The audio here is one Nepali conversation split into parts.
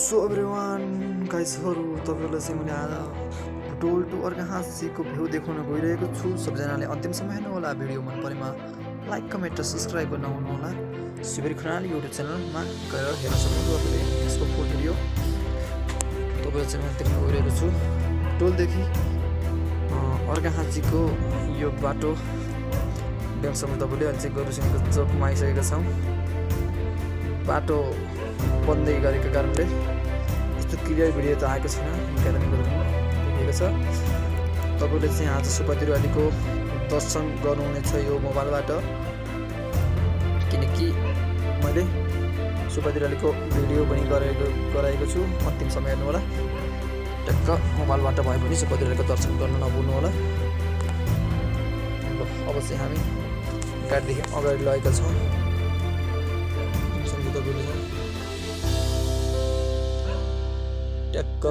सो एभ्रिवान गाइजहरू तपाईँहरूलाई चाहिँ मैले आज भुटोल टु अर्घाहाँसीको भ्यू देखाउन गइरहेको छु। सबजनाले अन्तिमसम्म हेर्नुहोला। भिडियो मन परेमा लाइक कमेन्ट र सब्सक्राइब गर्न नहुनुहोला। शिविर खनाल युट्युब च्यानलमा गएर हेर्न सक्नुहुन्छ तपाईँले यसको फुल भिडियो। तपाईँलाई चाहिँ मैले देखाउन गइरहेको छु भुटोलदेखि अर्घाहाँसीको यो बाटो ड्यामसम्म तपाईँले अहिले चाहिँ गोरुसिङको चोकमा आइसकेका छौँ। बाटो बन्दै गरेको कारणले यस्तो क्लियर भिडियो त आएको छैन, कारणले गर्दा देखिएको छ। तपाईँले चाहिँ आज सुपातिरुवालीको दर्शन गर्नुहुनेछ यो मोबाइलबाट, किनकि मैले सुपातिरुवालीको भिडियो पनि गराएको छु। अन्तिमसम्म हेर्नु होला। टक्क मोबाइलबाट भए पनि सुपातिरुवालीको दर्शन गर्न नभुल्नु होला। अब चाहिँ हामी गाडीदेखि अगाडि लगेका छौँ। टक्क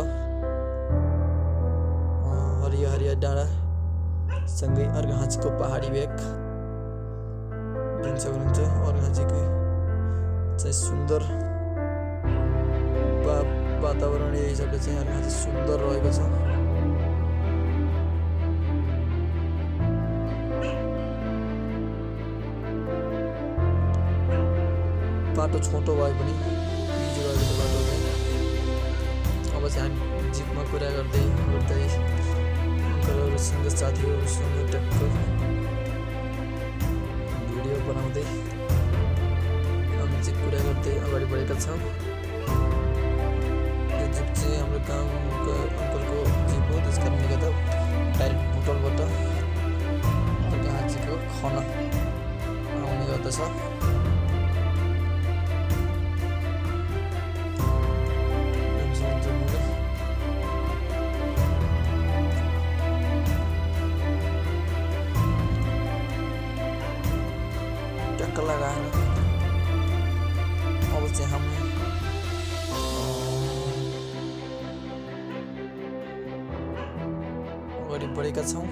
हरिया हरिया डाँडा सँगै अर्घाहाँसीको पहाडी भेग देख्न सक्नुहुन्छ। अर्घाहाँसीको चाहिँ सुन्दर वातावरणीय हिसाबले चाहिँ अर्घाहाँसी सुन्दर रहेको छ। बाटो छोटो भए पनि इजी रहेको छ बाटो चाहिँ। अब चाहिँ हामी जिपमा कुरा गर्दै अङ्कलहरूसँग साथीहरूसँग टक्क भिडियो बनाउँदै हामी चाहिँ कुरा गर्दै अगाडि बढेका छौँ। यो जिप चाहिँ हाम्रो गाउँको अङ्कलको जिप हो, त्यस कारणले गर्दा डाइरेक्ट भुटोलबाट अर्घाहाँसीको खना आउने गर्दछ। लगाएर अब चाहिँ हामी अगाडि बढेका छौँ,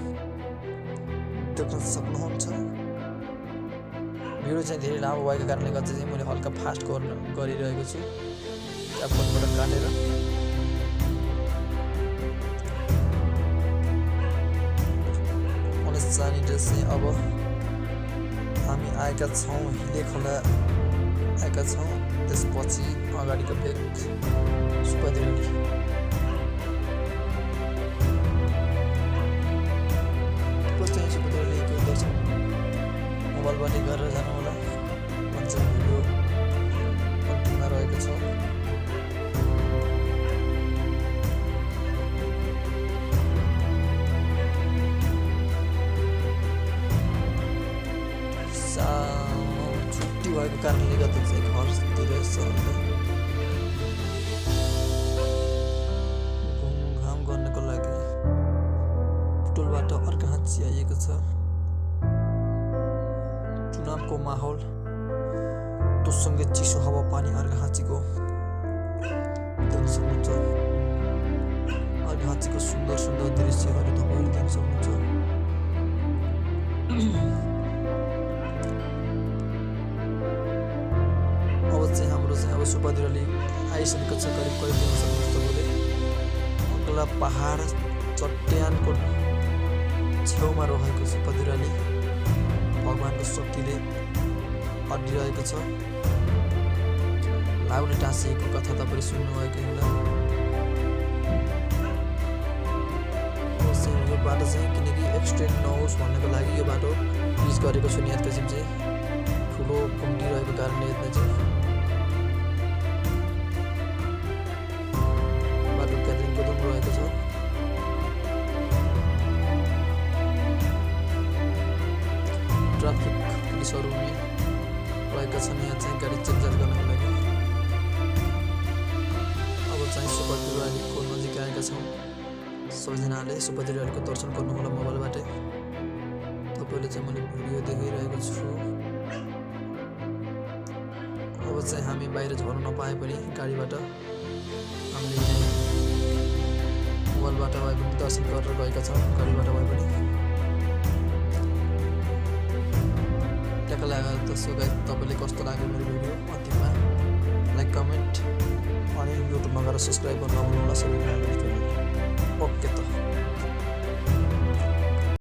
देख्न सक्नुहुन्छ। भिडियो चाहिँ धेरै लामो भएको कारणले गर्दा चाहिँ मैले हल्का फास्ट गरिरहेको छु फोनबाट काटेर। जानिन्छ चाहिँ अब हामी आएका छौँ, हिले खोला आएका छौँ। त्यसपछि अगाडिको भेग सुपातिरुवाली। चाहिँ सुपातिरुवालीको दर्शन मोबाइलबाटै गरेर जानु होला भन्छ। भिडियो अन्तिममा रहेको छ। छुट्टी भएको कारणले गर्दा चाहिँ घरतिर घुमघाम गर्नको लागि भुटोलबाट अर्घाहाँसी आइएको छ। चुनावको माहौल त्यससँगै चिसो हावापानी अर्घाहाँसीको देख्न सक्नुहुन्छ। अर्घाहाँसीको सुन्दर सुन्दर दृश्यहरू तपाईँहरूले देख्न सक्नुहुन्छ। अब सुपातिरुवाली आइसकेको छ। करिब देख्न सक्नुहुन्छ तपाईँले अग्ला पहाड चट्यानको छेउमा रहेको सुपातिरुवाली भगवानको शक्तिले अड्डिरहेको छ। लाउले टाँसिएको कथा तपाईँले सुन्नुभएको होला। यो बाटो चाहिँ किनकि एक्सिडेन्ट नहोस् भन्नको लागि यो बाटो युज गरेको छु। यहाँ किसिम चाहिँ ठुलो घुम्टिरहेको कारणले यता चाहिँ रहेको छ। ट्राफिक पुलिसहरू पनि रहेका छन् यहाँ चाहिँ गाडी चेकजाँच गर्नको लागि। अब चाहिँ सुपातिरुवालीको नजिक आएका छौँ। सबैजनाले सुपातिरुवालीको दर्शन गर्नु होला मोबाइलबाटै। तपाईँले चाहिँ मैले भिडियो देखाइरहेको छु। अब चाहिँ हामी बाहिर झर्न नपाए पनि गाडीबाट हामीले मोबाइलबाट भए पनि दर्शन गरेर गएका छौँ। गाडीबाट भए पनि टक्क लगाएर दर्शक तपाईँले कस्तो लाग्यो मेरो भिडियो अन्तिममा लाइक कमेन्ट अनि युट्युब नगरेर सब्सक्राइब गर्न नभुल्नुहोला सबैजना।